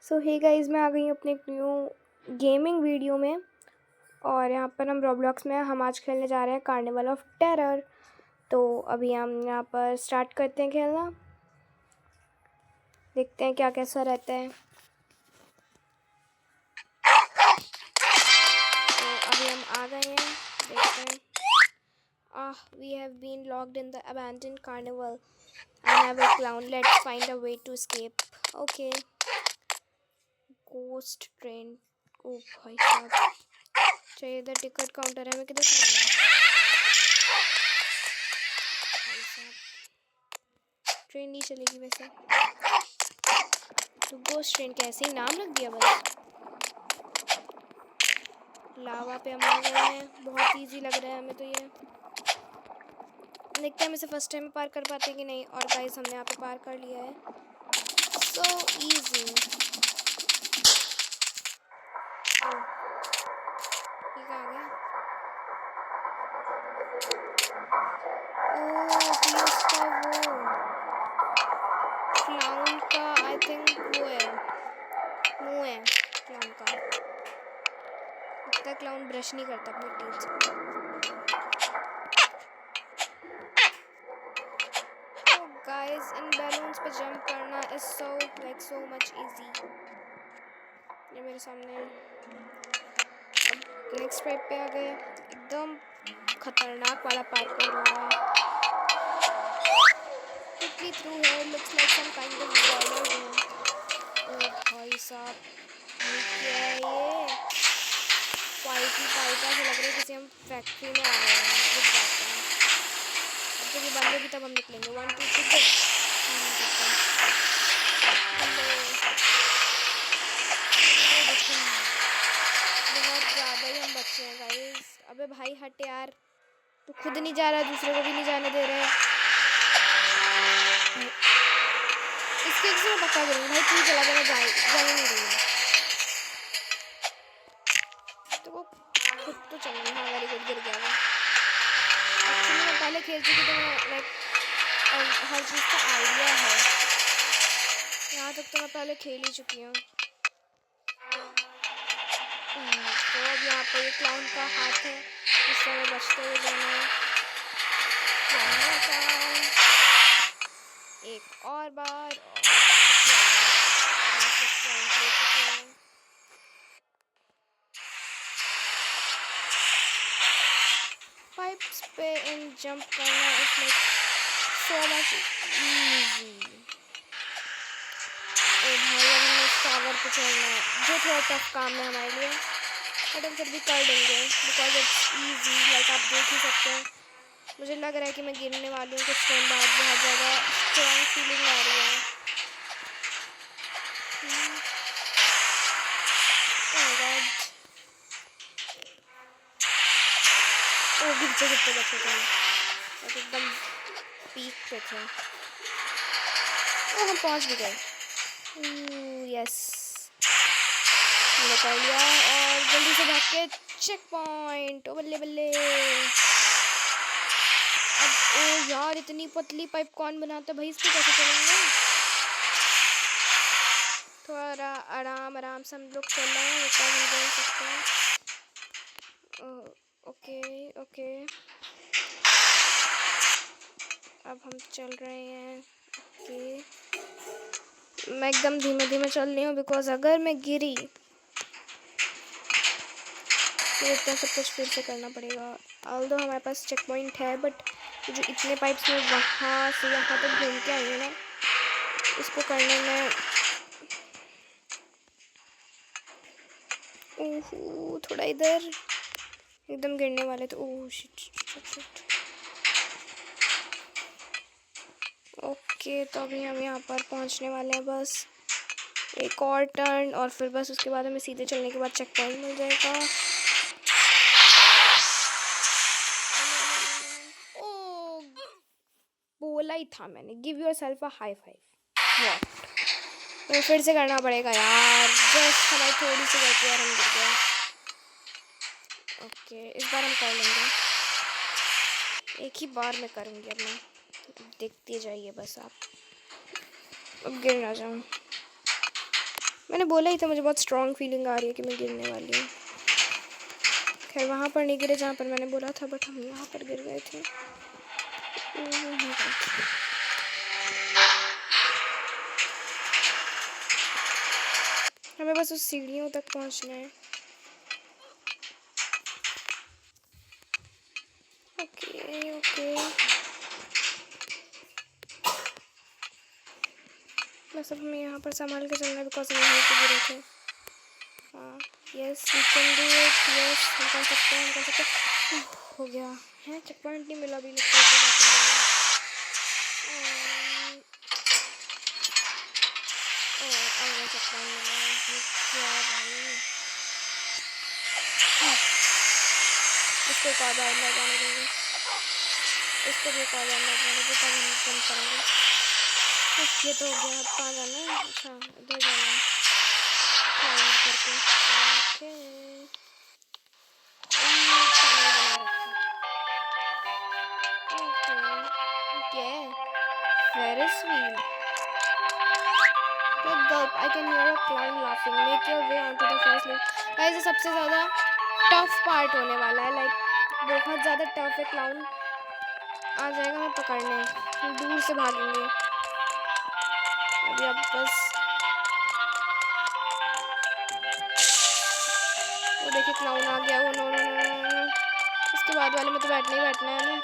सो hey guys, मैं आ गई हूँ अपने एक न्यू गेमिंग वीडियो में। और यहाँ पर हम रोब्लॉक्स में हम आज खेलने जा रहे हैं कार्निवल ऑफ टेरर। तो अभी हम यहाँ पर स्टार्ट करते हैं खेलना, देखते हैं क्या कैसा रहता है। तो अभी हम आ गए हैं, देखते हैं। We have been locked in the abandoned carnival and have a clown. Let's find a way to escape. Okay. Ghost train. ओ भाई साहब, चाहिए इधर टिकट काउंटर है, मैं किधर से जाऊँ? भाई साहब, ट्रेन नहीं चलेगी वैसे तो। गोस्ट ट्रेन कैसे ही नाम रख दिया बस। लावा पे हम आ गए हैं, बहुत इजी लग रहा है हमें तो ये। देखते हैं हम इसे फर्स्ट टाइम पार कर पाते हैं कि नहीं। और गाइस, हमने यहाँ पे पार कर लिया है, सो इजी। ये कहाँ गया? ओह, ये उसका वो क्लाउन का आई थिंक वो है, मुंह है क्लाउन का। लगता है क्लाउन ब्रश नहीं करता अपने टीथ। गाइस, इन बैलून्स पे जंप करना इज सो मच इजी। ये मेरे सामने। अब नेक्स्ट पाइप पे आ गए, एकदम खतरनाक वाला पाइप हो रहा है। quickly through here, looks like some kind of boiler room. ओ भाई साहब, ये क्या है? ये पाइप ही पाइप ऐसे लग रहा है किसी हम फैक्ट्री में आ गए हैं। रुक जाते हैं, अब जब ये बंद होगी तब हम निकलेंगे। 1 2 3 गो। बहुत ज़्यादा ही हम बच्चे हैं गाइस। अबे भाई हट यार, तू खुद नहीं जा रहा, दूसरे को भी नहीं जाने दे रहे। इसके एक से पक्का करूँगा भाई, तू चला गया, मैं जाने नहीं दूँगा। तो वो खुद तो चलना। हाँ वेरी गुड, गिर गया वो। एक्चुअली मैं पहले खेल चुकी तो मैं लाइक हर चीज़ का आइडिया है। यहाँ तक तो मैं पहले खेल ही चुकी हूँ। तो अब यहाँ पर ये क्लाउन का हाथ है, जिससे हमें बचते हुए जाना है। एक और बार पाइप्स पे इन जंप करना इसमें सो मच इजी। ओ भाई, अब हमें इस टावर पे चढ़ना है, जो थोड़ा टफ काम है हमारे लिए, बट हम फिर भी कर देंगे बिकॉज इट्स इजी। लाइक आप देख ही सकते हैं, मुझे लग रहा है कि मैं गिरने वाली हूँ कुछ टाइम बाद। बहुत ज़्यादा स्ट्रॉन्ग फीलिंग आ रही है। ओह गॉड, ओ गिरते गिरते बचे थे हम, एकदम पीक पे थे। ओ हम पहुँच भी गए। यस, हमने कर लिया। और जल्दी से भाग के चेक पॉइंट। ओ बल्ले बल्ले। अब ओ यार, इतनी पतली पाइप कौन बनाता भाई, इस पे कैसे चलेंगे? थोड़ा आराम आराम से हम लोग चल रहे हैं, ऊपर हम जा सकते हैं। ओके ओके, अब हम चल रहे हैं। ओके, मैं एकदम धीमे धीमे चल रही हूँ बिकॉज अगर मैं गिरी तो इतना सब कुछ फिर से करना पड़ेगा। ऑल्दो हमारे पास चेक पॉइंट है, बट जो इतने पाइप्स में वहाँ से यहाँ तक घूम के आई हूँ ना, इसको करने में ओह थोड़ा इधर एकदम गिरने वाले थे। Oh shit. ओके, तो अभी हम यहाँ पर पहुँचने वाले हैं। बस एक और टर्न और फिर बस उसके बाद हमें सीधे चलने के बाद चेक पॉइंट मिल जाएगा। ओह, बोला ही था मैंने, give your self a high five. वाह, तो फिर से करना पड़ेगा यार, जस्ट हमारी थोड़ी सी गलती और हम गिर गए। ओके, इस बार हम कर लेंगे, एक ही बार में करूँगी अब मैं, देखते जाइए बस आप। अब गिर ना जाऊँ। मैंने मैंने बोला ही था, मुझे बहुत स्ट्रॉन्ग फीलिंग आ रही है कि मैं गिरने वाली हूँ। खैर वहाँ पर नहीं गिरे जहाँ पर मैंने बोला था, बट हम यहाँ पर गिर गए थे। हमें बस उस सीढ़ियों तक पहुँचना है। ओके ओके, बस अब हमें यहाँ पर संभाल के चलना है, बिकॉज हम यहीं पे गिरे थे। हाँ yes we can do it, yes हम कर सकते हैं, हम कर सकते हैं। हो गया है, चेक पॉइंट नहीं मिला अभी, लगता है। चेक पॉइंट मिला, क्या भाई, इसको एक और बार अंदर जाने देंगे, इसको भी एक और बार अंदर जाने देंगे, तब हम बंद करेंगे। ये तो हो गया, अब कहाँ जाना है? अच्छा इधर जाना है, करके okay Ferris wheel. Gulp, I can hear a clown laughing. Make your way onto the Ferris wheel. Guys ये सबसे ज़्यादा टफ पार्ट होने वाला है, लाइक बहुत ज़्यादा टफ है। क्लाउन आ जाएगा हमें पकड़ने, हम दूर से भागेंगे। अभी अब बस वो देखिए क्लाउन आ गया। वो no no no no no, इसके बाद वाले में तो बैठना ही बैठना है ना।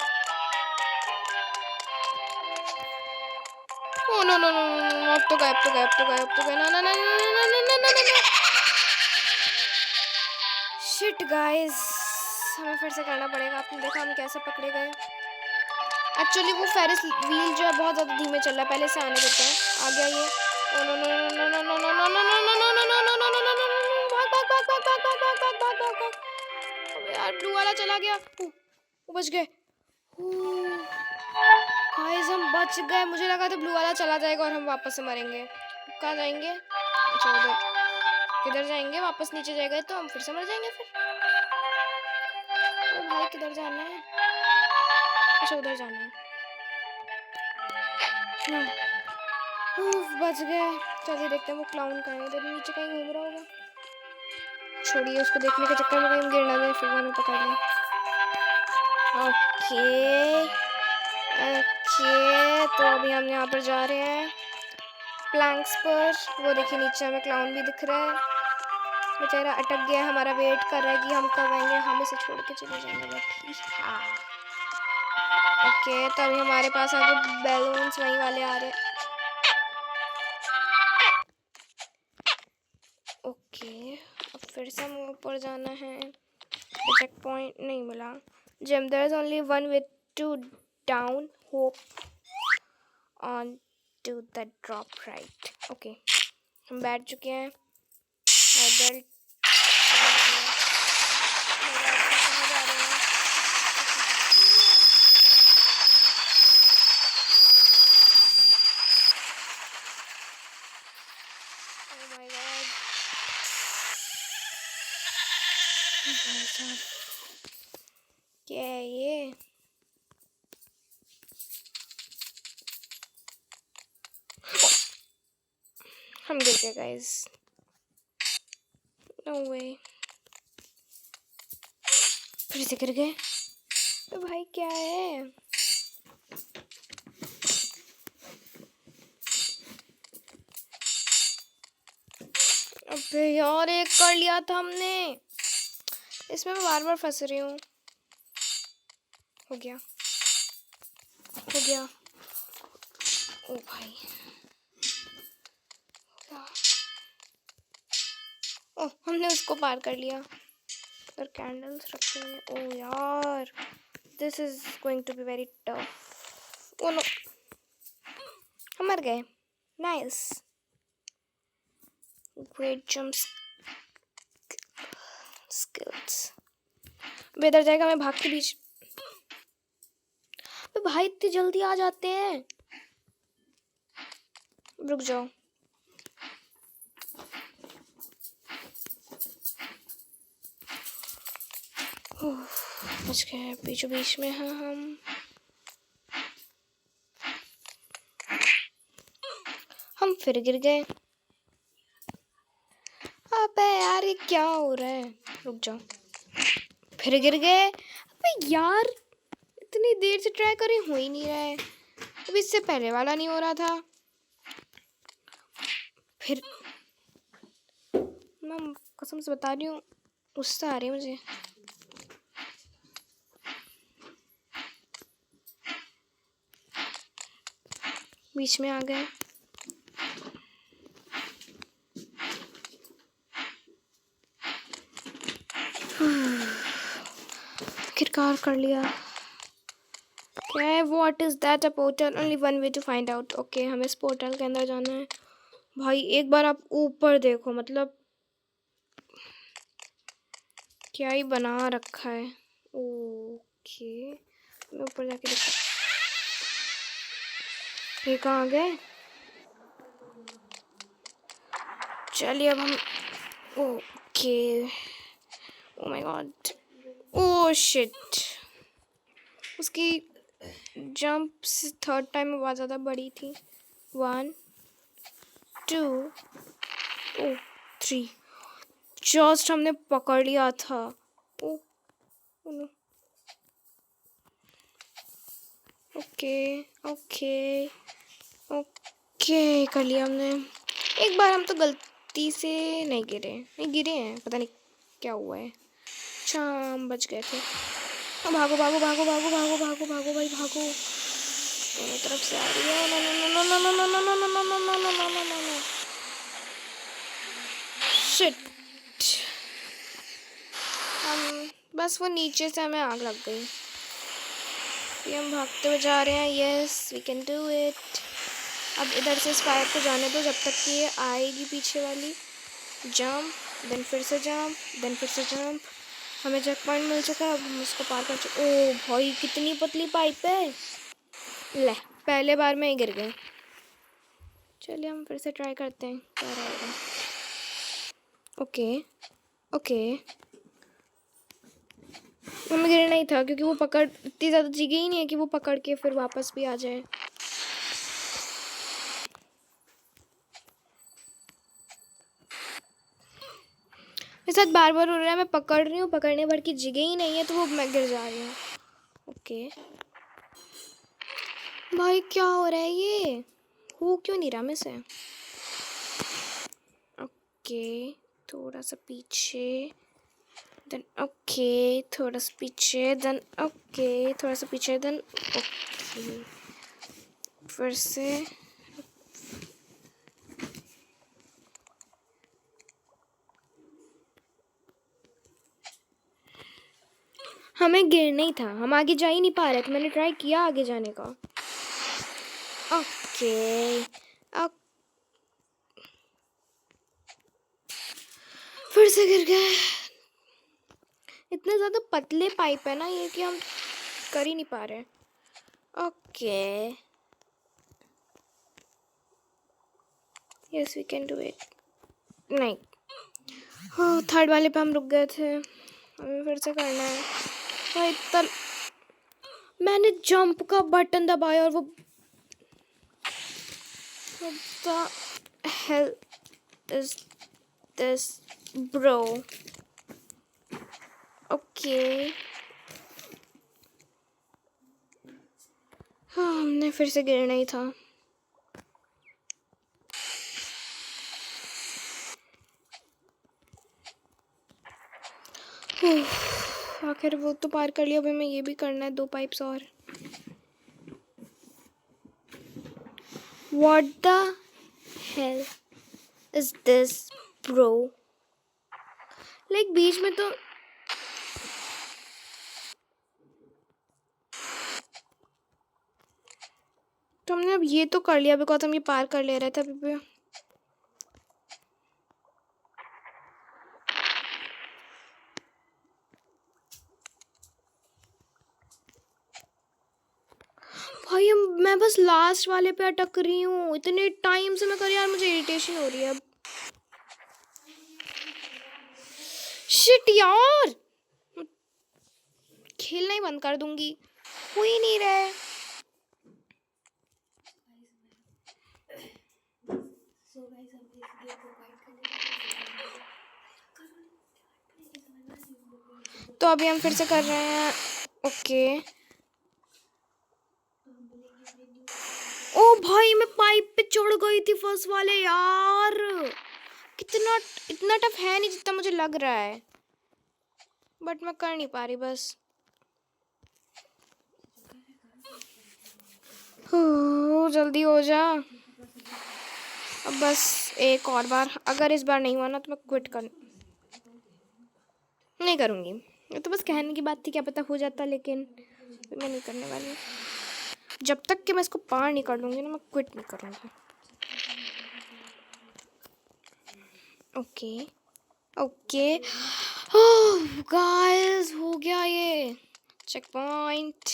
Oh no no no no, अब तो गए, अब तो गए, अब तो गए, अब तो गए, ना ना ना ना ना ना ना ना ना। शिट गाइस, हमें फिर से करना पड़ेगा। आपने देखा हम कैसे पकड़े गए। एक्चुअली वो फेरिस व्हील जो है बहुत ज़्यादा धीमे चल रहा है, पहले से आने देते हैं। आ गया ये, oh no no no no no no no no no no no no no no no no no, no भाग भाग भाग भाग भाग भाग भाग भाग भाग भाग। अबे यार ब्लू वाला चला गया, वो बच गए। गाइस हम बच गए, मुझे लगा था ब्लू वाला चला जाएगा और हम वापस से मरेंगे। कहाँ जाएंगे? अच्छा उधर, किधर जाएंगे? वापस नीचे जाएंगे तो हम फिर से मर जाएंगे फिर। ओ भाई किधर जाना है? अच्छा उधर जाना है। बच गए। चलिए देखते हैं वो क्लाउन कहाँ है। इधर नीचे कहीं घूम रहा होगा। छोड़िए उसको, देखने के चक्कर में कहीं हम गिर ना जाए, फिर वो हमें पकड़ लें। ओके ओके, तो अभी हम यहाँ पर जा रहे हैं प्लैंक्स पर। वो देखिए नीचे हमें क्लाउन भी दिख रहा है, बेचारा अटक गया, हमारा वेट कर रहा है कि हम कब आएंगे, हम इसे छोड़ के चले जाएंगे। बट हाँ ओके, तो अभी हमारे पास आगे बैलून्स वहीं वाले आ रहे हैं। ओके अब फिर से हमें ऊपर जाना है। चेक पॉइंट नहीं मिला। जेम, there is only one way to down, hop on to the drop right. Okay हम बैठ चुके हैं। माय बेल्ट क्या है ये? हम गिर गए गाइस, नो वे, फिर से गिर गए। तो भाई क्या है? अबे यार एक कर लिया था हमने, इसमें मैं बार बार फंस रही हूँ। हो गया हो गया। ओ भाई ओह हमने उसको पार कर लिया। और कैंडल्स रखे हुए हैं। ओ यार this is going to be very tough. Oh no, हम मर गए। Nice, great jump skills. इधर जाएगा, मैं भाग के बीच। तो भाई इतनी जल्दी आ जाते हैं, रुक जाओ। बच गए, बीचों बीच में हैं हम फिर गिर गए। ये क्या हो रहा है? रुक जाओ, फिर गिर गए। अबे यार, इतनी देर से ट्राई करे, हो ही नहीं रहा है। अब इससे पहले वाला नहीं हो रहा था। फिर मैं कसम से बता रही हूँ, गुस्सा आ रही है मुझे। बीच में आ गए। आखिरकार कर लिया। क्या है? What is that? A portal? Only one way to find out. Okay, हमें इस पोर्टल के अंदर जाना है। भाई एक बार आप ऊपर देखो, मतलब क्या ही बना रखा है। ओके, मैं ऊपर जाके देखा। ये कहाँ गए? चलिए अब हम। Okay, oh my God, oh shit. उसकी जंप थर्ड टाइम में बहुत ज़्यादा बड़ी थी। 1 2 ओ 3। जस्ट हमने पकड़ लिया था। Oh no. Okay okay okay, कर लिया हमने। एक बार हम तो गलती से नहीं गिरे हैं, पता नहीं क्या हुआ है। अच्छा, हम बच गए थे। भागो भागो भागो भागो भागो भागो भागो भाई भागो। दोनों तरफ से आ रही है। No no no no no no no no no no no no no no no no. Shit. हम बस वो नीचे से हमें आग लग गई। ये हम भागते हुए जा रहे हैं। Yes, we can do it. अब इधर से इस फायर को जाने दो जब तक कि ये आएगी पीछे वाली। जंप, देन फिर से जंप, देन फिर से जंप। हमें चेक पॉइंट मिल चुका है, अब हम उसको पार कर चुके। ओ भाई, कितनी पतली पाइप है। ले, पहले बार में ही गिर गए। चलिए हम फिर से ट्राई करते हैं क्या रहेगा। ओके ओके, हमें गिरना ही था क्योंकि वो पकड़ इतनी ज़्यादा जगह ही नहीं है कि वो पकड़ के फिर वापस भी आ जाए। मेरे साथ बार बार हो रहा है, मैं पकड़ रही हूँ, पकड़ने भर की जगह ही नहीं है तो वो मैं गिर जा रही हूँ। ओके भाई, क्या हो रहा है? ये हो क्यों नहीं रहा मैं से? ओके, थोड़ा सा पीछे, देन ओके, थोड़ा सा पीछे, देन ओके, थोड़ा सा पीछे, देन ओके, फिर से। हमें गिरना ही था, हम आगे जा ही नहीं पा रहे थे। मैंने ट्राई किया आगे जाने का। ओके, फिर से गिर गए। इतने ज़्यादा पतले पाइप है ना ये कि हम कर ही नहीं पा रहे। Okay, yes we can do it. नहीं, हाँ, थर्ड वाले पे हम रुक गए थे, हमें फिर से करना है। भाई इतना मैंने जंप का बटन दबाया और वो What the hell is this, bro? Okay. हाँ, हमने फिर से गिरना ही था। आखिर वो तो पार कर लिया, अभी हमें ये भी करना है, 2 पाइप्स और। What the hell is this, bro? Like बीच में तो हमने अब ये तो कर लिया, बिकॉज हम ये पार कर ले रहे थे अभी भी। भाई मैं बस लास्ट वाले पे अटक रही हूँ, इतने टाइम से मैं कर यार, मुझे इरिटेशन हो रही है अब। शिट यार, खेलना ही बंद कर दूंगी, हो ही नहीं रहा है। तो अभी हम फिर से कर रहे हैं। ओके। ओ भाई मैं पाइप पे चढ़ गई थी फर्स्ट वाले यार। कितना इतना टफ है नहीं जितना मुझे लग रहा है, बट मैं कर नहीं पा रही बस। जल्दी हो जा। अब बस एक और बार, अगर इस बार नहीं हुआ ना तो मैं क्विट कर नहीं करूँगी। ये तो बस कहने की बात थी, क्या पता हो जाता, लेकिन मैं नहीं करने वाली। जब तक कि मैं इसको पार नहीं कर लूँगी ना मैं क्विट नहीं करूँगी। ओके ओके गाइस, हो गया ये checkpoint.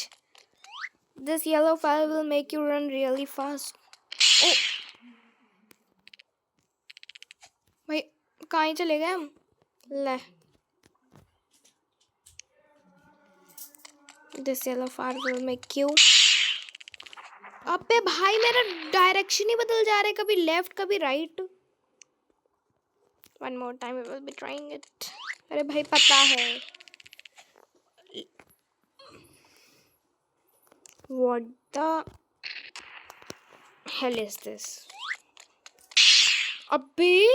This yellow fire will make you run really fast. ओ भाई कहाँ ही चले गए हम। ले this yellow fire will make you. अबे भाई मेरा डायरेक्शन ही बदल जा रहा है, कभी लेफ्ट कभी right. One more time I will be trying it. अरे भाई पता है। What the hell is this. अबे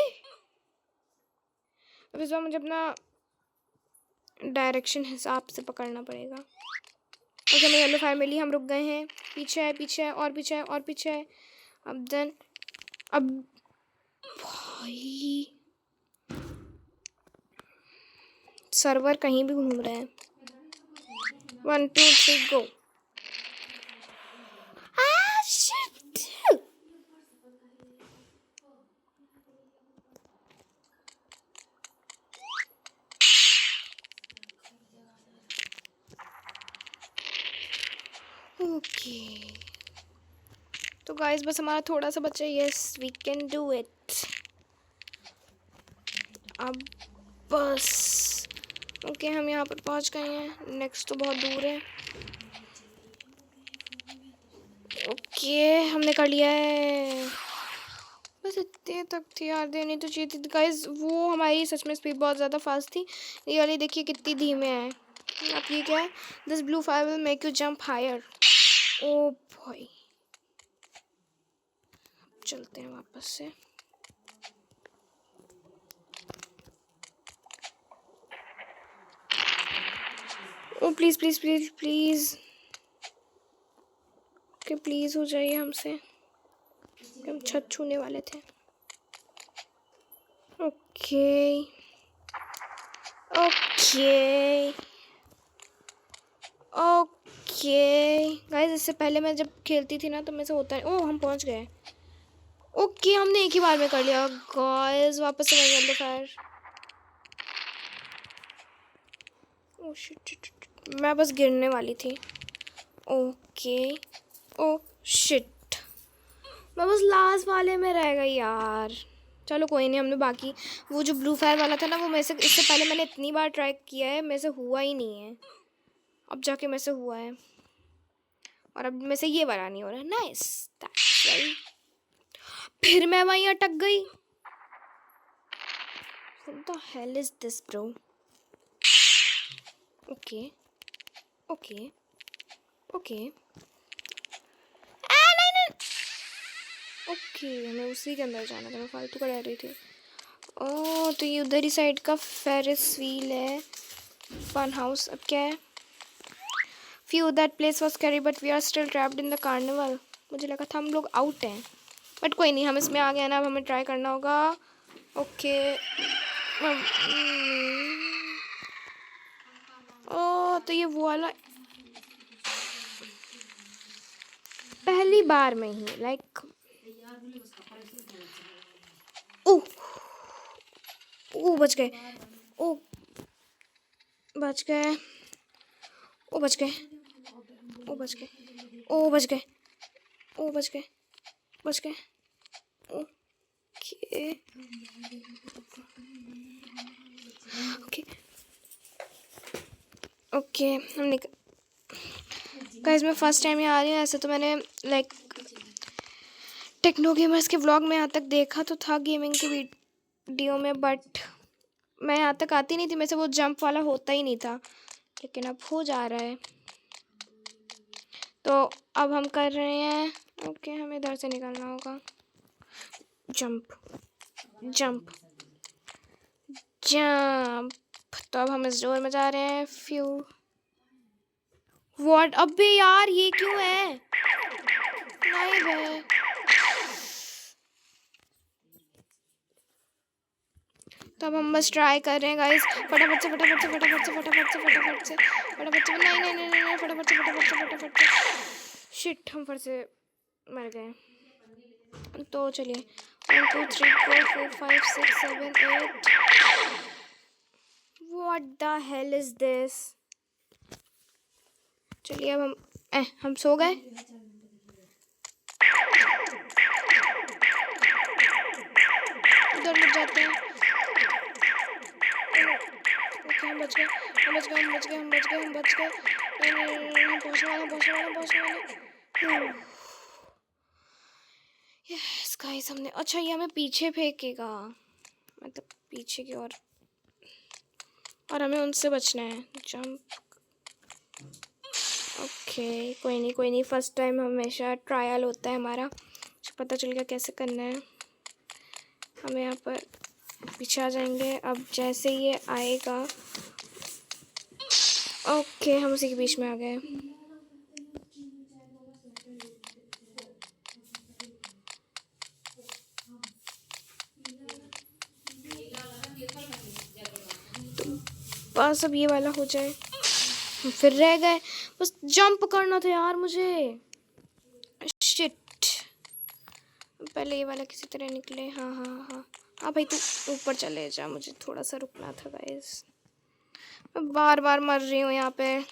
अब इस बार मुझे अपना डायरेक्शन हिसाब से पकड़ना पड़ेगा। ओके मैं येलो फायर मिली, हम रुक गए हैं। पीछे है पीछे है और पीछे है और पीछे है। अब देन अब भाई सर्वर कहीं भी घूम रहे हैं। 1 2 3 गो। ओके तो गाइस बस हमारा थोड़ा सा बचा। Yes we can do it. अब बस ओके हम यहाँ पर पहुँच गए हैं। नेक्स्ट तो बहुत दूर है। ओके हमने कर लिया है। बस इतने तक थी यार, देनी तो चाहिए थी गाइस। वो हमारी सच में स्पीड बहुत ज़्यादा फास्ट थी। ये वाली देखिए कितनी धीमे है। अब ये क्या है। This blue fire will make you jump higher. ओ भाई चलते हैं वापस से। ओ प्लीज़ प्लीज़ प्लीज़ प्लीज़ कि प्लीज़ हो जाइए हमसे। हम छत छूने वाले थे। ओके ओके ओके गाइस, इससे पहले मैं जब खेलती थी ना तो मेरे से होता है। ओह हम पहुंच गए। ओके हमने एक ही बार में कर लिया गाइस। वापस से मैं येलो फायर। ओह शिट, मैं बस गिरने वाली थी। ओके ओह शिट, मैं बस लास्ट वाले में रह गई यार। चलो कोई नहीं, हमने बाकी वो जो ब्लू फायर वाला था ना वो मेरे से इससे पहले मैंने इतनी बार ट्राई किया है, मेरे से हुआ ही नहीं है। अब जाके मेरे से हुआ है और अब मेरे से ये वाला नहीं हो रहा है। Nice that's right. फिर मैं वहीं अटक गई। What the hell is this bro? Okay okay okay नहीं ओके हमें उसी के अंदर जाना था। मैं फालतू का रह रही थी। ओह तो ये उधर ही साइड का फेरिस व्हील है। Fun house. अब क्या है। Phew that place was scary but we are still trapped in the carnival. मुझे लगा था हम लोग आउट हैं, बट कोई नहीं, हम इसमें आ गए ना। अब हमें ट्राई करना होगा। ओके ओह तो ये वो वाला पहली बार में ही लाइक ओह ओह बच गए। ओह बच गए। ओ बच गए। ओ बच गए। ओ बच गए। ओ बच गए। बच गए। ओके ओके ओके हमने गाइस मैं फर्स्ट टाइम यहाँ आ रही हूँ। ऐसे तो मैंने लाइक टेक्नो गेमर्स के व्लॉग में यहाँ तक देखा तो था गेमिंग के वीडियो में, बट मैं यहाँ तक आती नहीं थी। मेरे से वो जंप वाला होता ही नहीं था। लेकिन अब हो जा रहा है। तो अब हम कर रहे हैं, ओके हमें इधर से निकलना होगा। Jump jump jump. तो अब हम इस डोर में जा रहे हैं। फ्यू व्हाट, अबे यार ये क्यों है? नहीं बे, तो अब हम बस ट्राई कर रहे हैं गाइस। फटाफट से फटाफट से फटाफट से फटाफट से फटाफट से फटाफट से, नहीं नहीं नहीं नहीं फटाफट से फटाफट से फटाफट से। शिट, हम फिर से मर गए। तो चलिए 1 2 3 4 4 5 6 7 8। What the hell is this? चलिए अब हम सो गए। उधर लग जाते हैं। ओके हम बच गए, हम बच गए, हम बच गए, हम बच गए, हम बच गए। हम पहुंचने वाले, पहुंचने वाले, पहुंचने वाले। यस गाइस हमने, अच्छा ये हमें पीछे फेंकेगा, मतलब पीछे की ओर, और हमें उनसे बचना है। जंप। ओके कोई नहीं कोई नहीं, फर्स्ट टाइम हमेशा ट्रायल होता है हमारा, पता चल गया कैसे करना है। हमें यहाँ पर पीछे आ जाएंगे। अब जैसे ये आएगा, ओके हम उसी के बीच में आ गए। तो बस अब ये वाला हो जाए, फिर रह गए। बस जंप करना था यार मुझे। शिट, पहले ये वाला किसी तरह निकले। हाँ हाँ हाँ हाँ भाई, तू ऊपर चले जा, मुझे थोड़ा सा रुकना था गाइस। मैं बार बार मर रही हूँ यहाँ पे।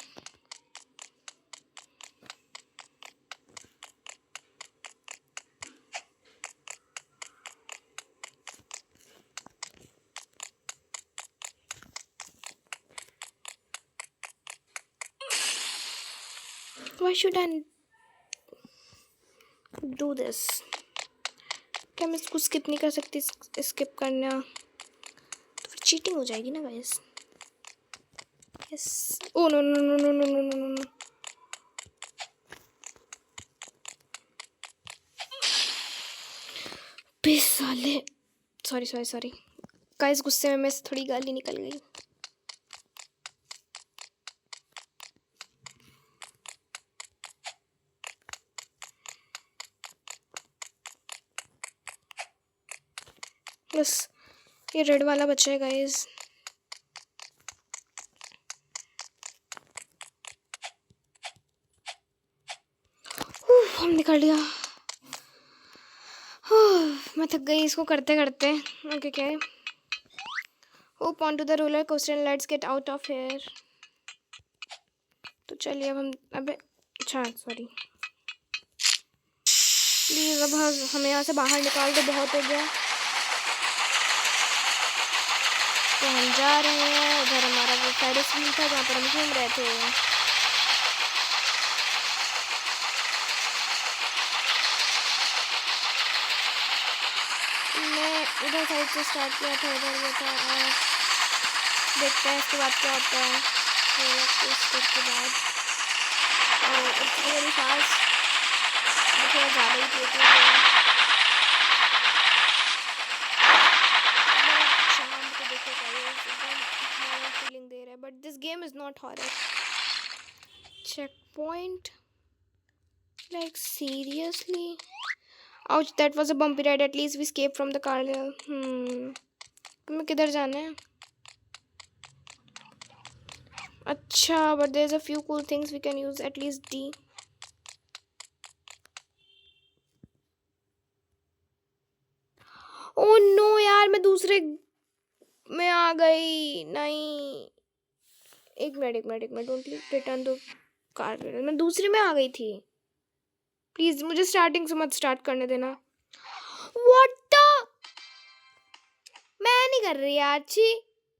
Why should I do this? क्या मैं इसको स्किप नहीं कर सकती? स्किप करना तो फिर चीटिंग हो जाएगी ना guys. Yes, oh no no no no no no no no. बे साले, सॉरी सॉरी सॉरी गाइस, गुस्से में मैं थोड़ी गाली निकल गई। बस ये रेड वाला बचा है गाइस। हम निकल लिया। मैं थक गई इसको करते करते। ओके क्या है, hop on to the roller coaster and let's get out of here. तो चलिए अब हम, अबे अच्छा सॉरी प्लीज़, अब हमें यहाँ से बाहर निकाल दो, बहुत हो गया। तो हम जा रहे हैं, उधर हमारा वो फेरिस व्हील था जहाँ पर हम घूम रहे थे। मैं इधर साइड से स्टार्ट किया था, इधर ये था, और देखते हैं इसके बाद क्या होता है। इसके बाद इट्स वेरी फास्ट, थोड़ा ज़्यादा ही तेज हो गया। फीलिंग दे रहा है, but this game is not horror. Check point, like seriously, ouch that was a bumpy ride, at least we escaped from the carnival. हमें किधर जाना है? अच्छा, but there's a few cool things we can use, at least D. oh no यार, मैं दूसरे में आ गई। नहीं, एक मिनट, डोंट रिटर्न दो कार, मैं दूसरे में आ गई थी। प्लीज मुझे स्टार्टिंग से मत स्टार्ट करने देना। व्हाट द, मैं नहीं कर रही यार, अच्छी